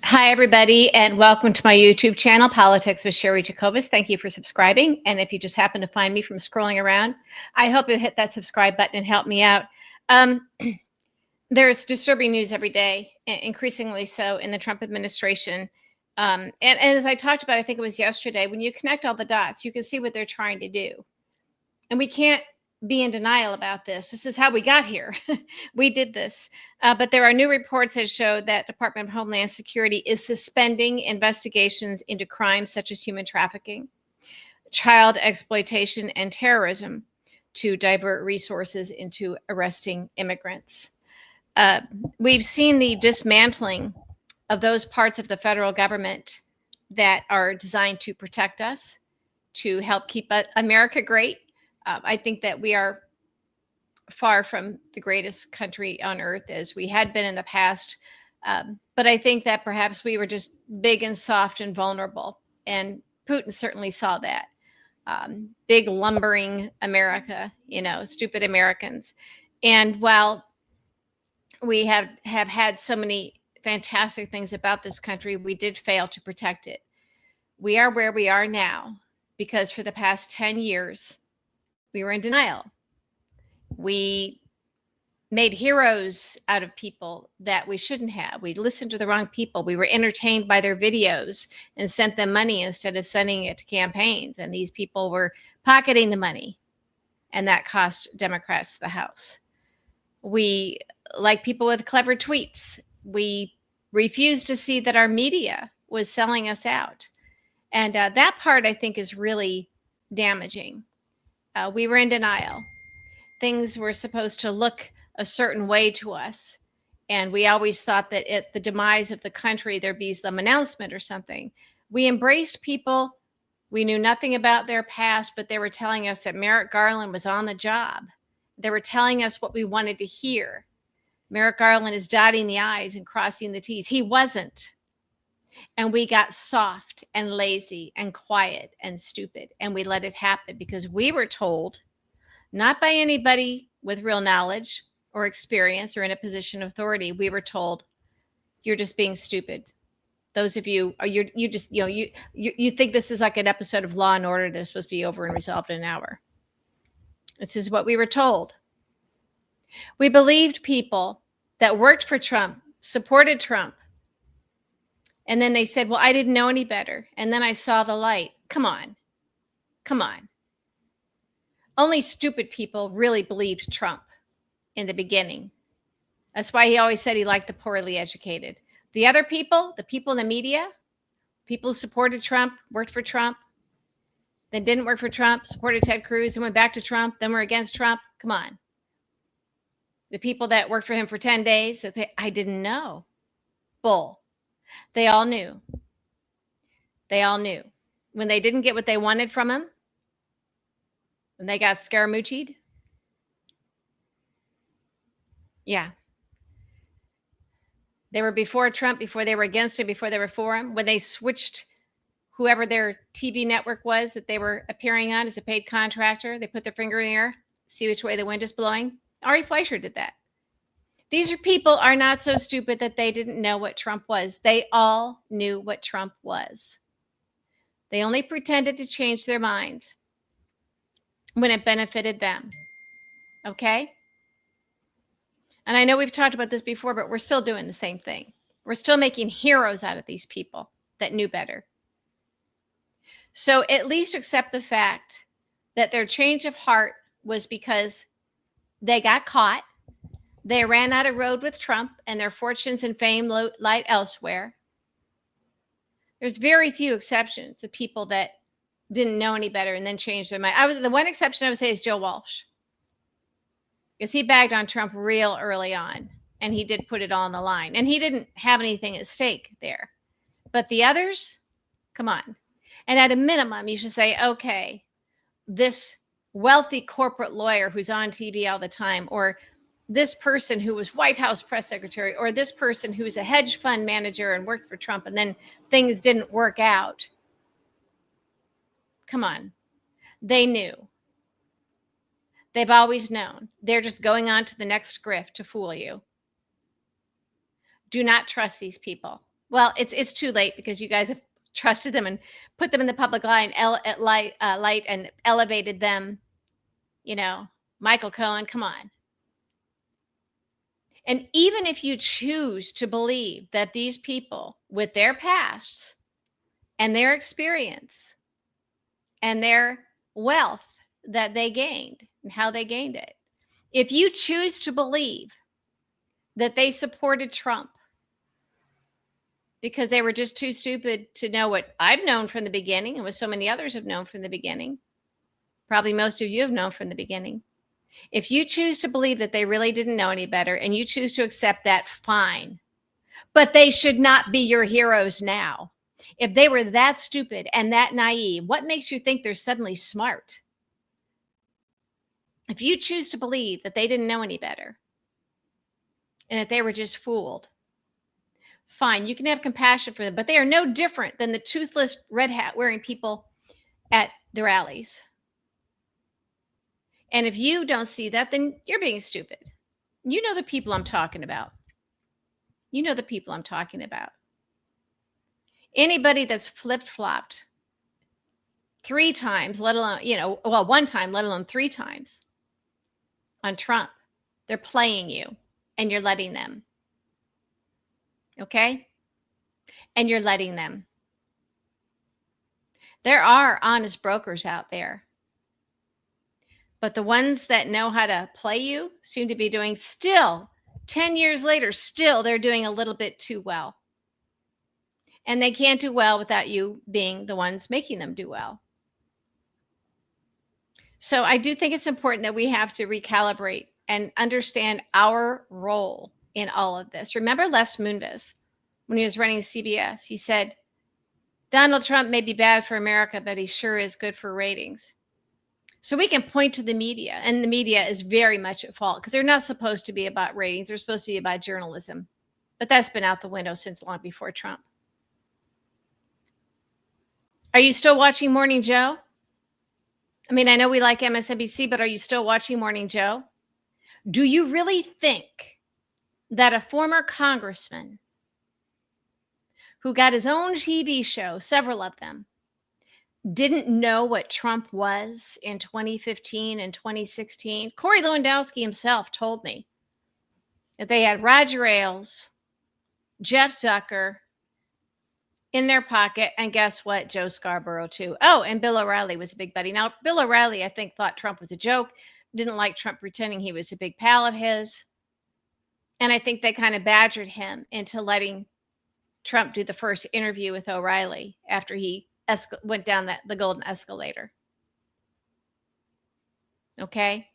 Hi, everybody, and welcome to my YouTube channel, Politics with Sherry Jacobus. Thank you for subscribing. And if you just happen to find me from scrolling around, I hope you'll hit that subscribe button and help me out. Um, there's disturbing news every day, increasingly so in the Trump administration. And as I talked about, I think it was yesterday, when you connect all the dots, you can see what they're trying to do. And we can't be in denial about this. This is how we got here. We did this. But there are new reports that show that Department of Homeland Security is suspending investigations into crimes such as human trafficking, child exploitation, and terrorism to divert resources into arresting immigrants. Uh, we've seen the dismantling of those parts of the federal government that are designed to protect us, to help keep America great. I think that we are far from the greatest country on earth as we had been in the past. But I think that perhaps we were just big and soft and vulnerable. And Putin certainly saw that. Big, lumbering America, stupid Americans. And while we have had so many fantastic things about this country, we did fail to protect it. We are where we are now because for the past 10 years, we were in denial. We made heroes out of people that we shouldn't have. We listened to the wrong people. We were entertained by their videos and sent them money instead of sending it to campaigns. And these people were pocketing the money, and that cost Democrats the House. We, like people with clever tweets, we refused to see that our media was selling us out. And that part, I think, is really damaging. We were in denial. Things were supposed to look a certain way to us. And we always thought that at the demise of the country, there'd be some announcement or something. We embraced people. We knew nothing about their past, but they were telling us that Merrick Garland was on the job. They were telling us what we wanted to hear. Merrick Garland is dotting the I's and crossing the T's. He wasn't. And we got soft and lazy and quiet and stupid. And we let it happen because we were told, not by anybody with real knowledge or experience or in a position of authority, we were told, you're just being stupid. Those of you, you just, you think this is like an episode of Law and Order that's supposed to be over and resolved in an hour. This is what we were told. We believed people that worked for Trump, supported Trump. And then they said, well, I didn't know any better. And then I saw the light. Come on. Come on. Only stupid people really believed Trump in the beginning. That's why he always said he liked the poorly educated. The other people, the people in the media, people who supported Trump, worked for Trump, then didn't work for Trump, supported Ted Cruz, and went back to Trump, then were against Trump. Come on. The people that worked for him for 10 days, I didn't know. Bull. They all knew. They all knew. When they didn't get what they wanted from him, when they got scaramuccied, yeah. They were before Trump, before they were against him, before they were for him. When they switched whoever their TV network was that they were appearing on as a paid contractor, they put their finger in the air, see which way the wind is blowing. Ari Fleischer did that. These people are not so stupid that they didn't know what Trump was. They all knew what Trump was. They only pretended to change their minds when it benefited them. Okay? And I know we've talked about this before, but we're still doing the same thing. We're still making heroes out of these people that knew better. So at least accept the fact that their change of heart was because they got caught. They ran out of road with Trump and their fortunes and fame light elsewhere. There's very few exceptions of people that didn't know any better and then changed their mind. The one exception I would say is Joe Walsh, because he bagged on Trump real early on, and he did put it all on the line, and he didn't have anything at stake there. But the others, come on. And at a minimum, you should say, okay, this wealthy corporate lawyer who's on TV all the time, or this person who was White House press secretary, or this person who's a hedge fund manager and worked for Trump, and then things didn't work out. Come on. They knew. They've always known. They're just going on to the next grift to fool you. Do not trust these people. Well, it's too late because you guys have trusted them and put them in the public light and elevated them. You know, Michael Cohen, come on. And even if you choose to believe that these people, with their pasts and their experience and their wealth that they gained and how they gained it, if you choose to believe that they supported Trump because they were just too stupid to know what I've known from the beginning and what so many others have known from the beginning, probably most of you have known from the beginning. If you choose to believe that they really didn't know any better and you choose to accept that, fine. But they should not be your heroes now. If they were that stupid and that naive, what makes you think they're suddenly smart? If you choose to believe that they didn't know any better and that they were just fooled, fine, you can have compassion for them, but they are no different than the toothless red hat wearing people at the rallies. And if you don't see that, then you're being stupid. You know the people I'm talking about. You know the people I'm talking about. Anybody that's flip-flopped 3 times, let alone, well, 1 time, let alone 3 times on Trump, they're playing you and you're letting them. Okay? And you're letting them. There are honest brokers out there. But the ones that know how to play you seem to be doing still, 10 years later, still they're doing a little bit too well. And they can't do well without you being the ones making them do well. So I do think it's important that we have to recalibrate and understand our role in all of this. Remember Les Moonves, when he was running CBS, he said, Donald Trump may be bad for America, but he sure is good for ratings. So we can point to the media, and the media is very much at fault because they're not supposed to be about ratings. They're supposed to be about journalism. But that's been out the window since long before Trump. Are you still watching Morning Joe? I mean, I know we like MSNBC, but are you still watching Morning Joe? Do you really think that a former congressman who got his own TV show, several of them, didn't know what Trump was in 2015 and 2016? Corey Lewandowski himself told me that they had Roger Ailes, Jeff Zucker in their pocket, and guess what? Joe Scarborough, too. Oh, and Bill O'Reilly was a big buddy. Now, Bill O'Reilly, I think, thought Trump was a joke, didn't like Trump pretending he was a big pal of his. And I think they kind of badgered him into letting Trump do the first interview with O'Reilly after he went down the golden escalator. Okay?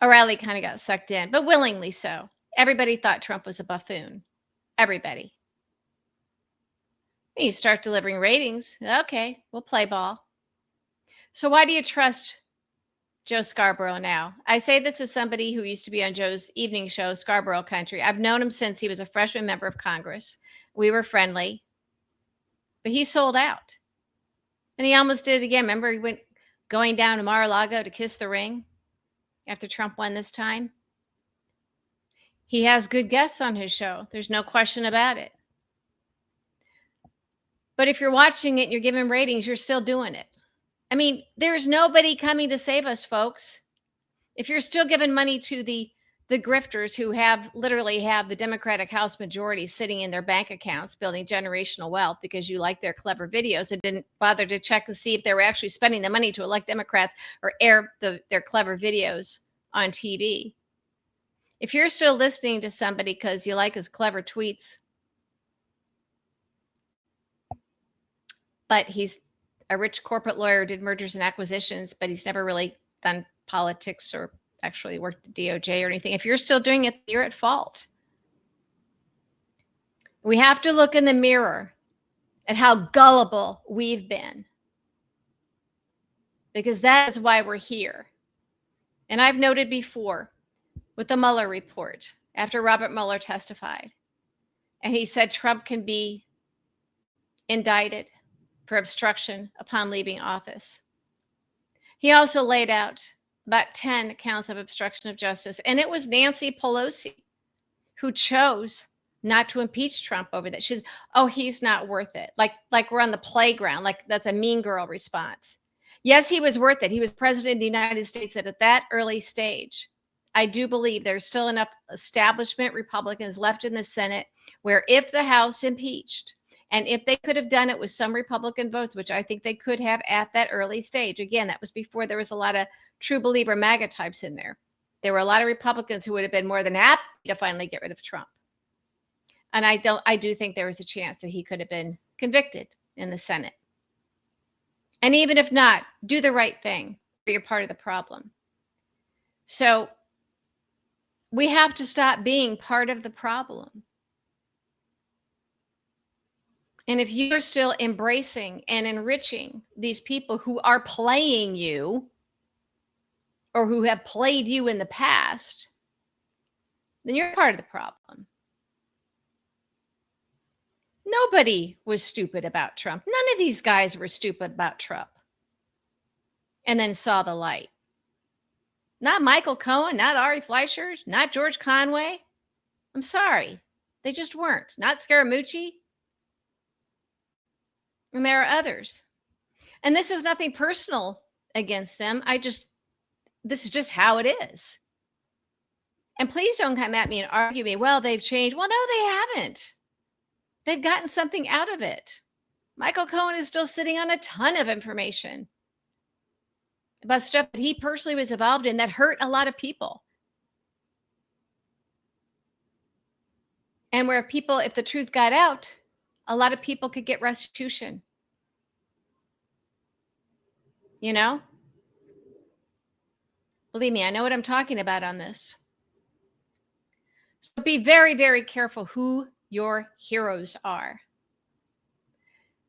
O'Reilly kind of got sucked in, but willingly so. Everybody thought Trump was a buffoon. Everybody. You start delivering ratings. Okay, we'll play ball. So why do you trust Joe Scarborough now? I say this as somebody who used to be on Joe's evening show, Scarborough Country. I've known him since he was a freshman member of Congress. We were friendly, but he sold out. And he almost did it again. Remember, he went going down to Mar-a-Lago to kiss the ring after Trump won this time? He has good guests on his show. There's no question about it. But if you're watching it and you're giving ratings, you're still doing it. I mean, there's nobody coming to save us, folks. If you're still giving money to the grifters who literally have the Democratic House majority sitting in their bank accounts building generational wealth because you like their clever videos and didn't bother to check to see if they were actually spending the money to elect Democrats or air their clever videos on TV. If you're still listening to somebody because you like his clever tweets, but he's a rich corporate lawyer, did mergers and acquisitions, but he's never really done politics or actually worked at DOJ or anything. If you're still doing it, you're at fault. We have to look in the mirror at how gullible we've been, because that is why we're here. And I've noted before with the Mueller report, after Robert Mueller testified, and he said Trump can be indicted for obstruction upon leaving office. He also laid out about 10 counts of obstruction of justice. And it was Nancy Pelosi who chose not to impeach Trump over that. She's, oh, he's not worth it. Like we're on the playground. Like that's a mean girl response. Yes, he was worth it. He was president of the United States at that early stage. I do believe there's still enough establishment Republicans left in the Senate where if the House impeached, and if they could have done it with some Republican votes, which I think they could have at that early stage, again, that was before there was a lot of true believer MAGA types in there. There were a lot of Republicans who would have been more than happy to finally get rid of Trump. And I do think there was a chance that he could have been convicted in the Senate. And even if not, do the right thing. You're part of the problem. So we have to stop being part of the problem. And if you're still embracing and enriching these people who are playing you or who have played you in the past, then you're part of the problem. Nobody was stupid about Trump. None of these guys were stupid about Trump and then saw the light. Not Michael Cohen, not Ari Fleischer, not George Conway. I'm sorry. They just weren't. Not Scaramucci. And there are others. And this is nothing personal against them. This is just how it is. And please don't come at me and argue me, well, they've changed. Well, no, they haven't. They've gotten something out of it. Michael Cohen is still sitting on a ton of information about stuff that he personally was involved in that hurt a lot of people. And where people, if the truth got out, a lot of people could get restitution. You know? Believe me, I know what I'm talking about on this. So be very, very careful who your heroes are.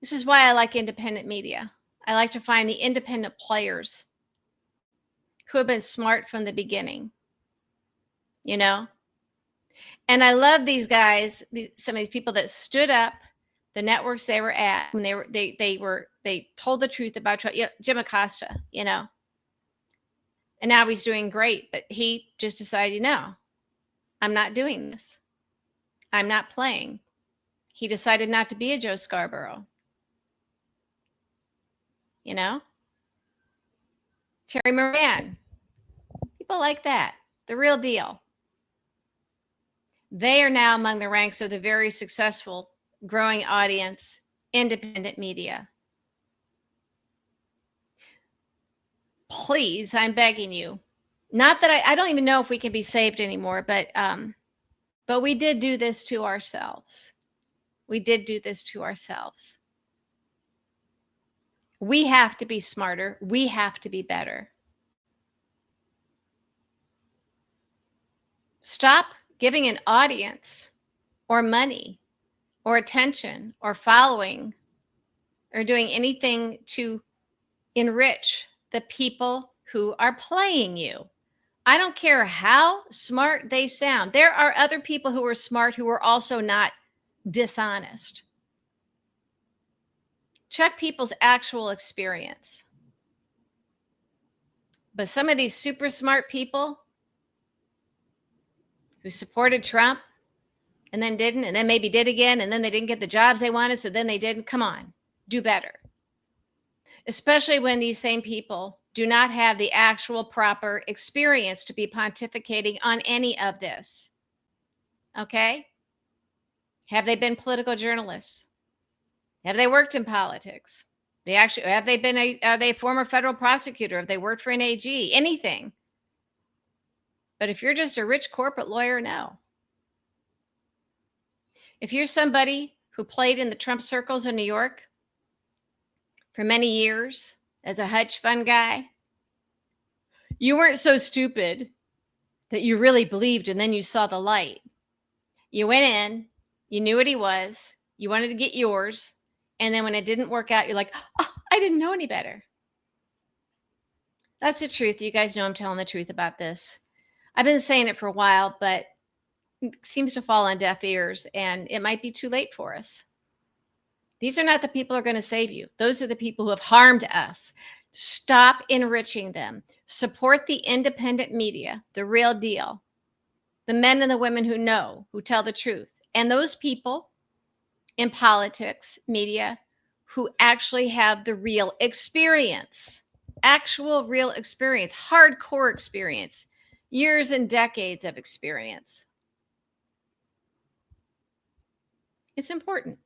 This is why I like independent media. I like to find the independent players who have been smart from the beginning, you know? And I love these guys, some of these people that stood up, the networks they were at, when they told the truth about Trump. Yeah, Jim Acosta, you know? And now he's doing great, but he just decided, no, I'm not doing this. I'm not playing. He decided not to be a Joe Scarborough. You know? Terry Moran. People like that. The real deal. They are now among the ranks of the very successful, growing audience, independent media. Please, I'm begging you. Not that I don't even know if we can be saved anymore, but we did do this to ourselves. We did do this to ourselves. We have to be smarter. We have to be better. Stop giving an audience or money or attention or following or doing anything to enrich the people who are playing you. I don't care how smart they sound. There are other people who are smart who are also not dishonest. Check people's actual experience. But some of these super smart people who supported Trump and then didn't, and then maybe did again, and then they didn't get the jobs they wanted, so then they didn't. Come on, do better. Especially when these same people do not have the actual proper experience to be pontificating on any of this. Okay? Have they been political journalists? Have they worked in politics? Have they been are they a former federal prosecutor? Have they worked for an AG? Anything. But if you're just a rich corporate lawyer, no. If you're somebody who played in the Trump circles in New York for many years as a hedge fund guy, you weren't so stupid that you really believed and then you saw the light. You went in, you knew what he was, you wanted to get yours, and then when it didn't work out, you're like, oh, I didn't know any better. That's the truth. You guys know I'm telling the truth about this. I've been saying it for a while, but it seems to fall on deaf ears, and it might be too late for us. These are not the people who are going to save you. Those are the people who have harmed us. Stop enriching them. Support the independent media, the real deal. The men and the women who know, who tell the truth. And those people in politics, media, who actually have the real experience, actual real experience, hardcore experience, years and decades of experience. It's important.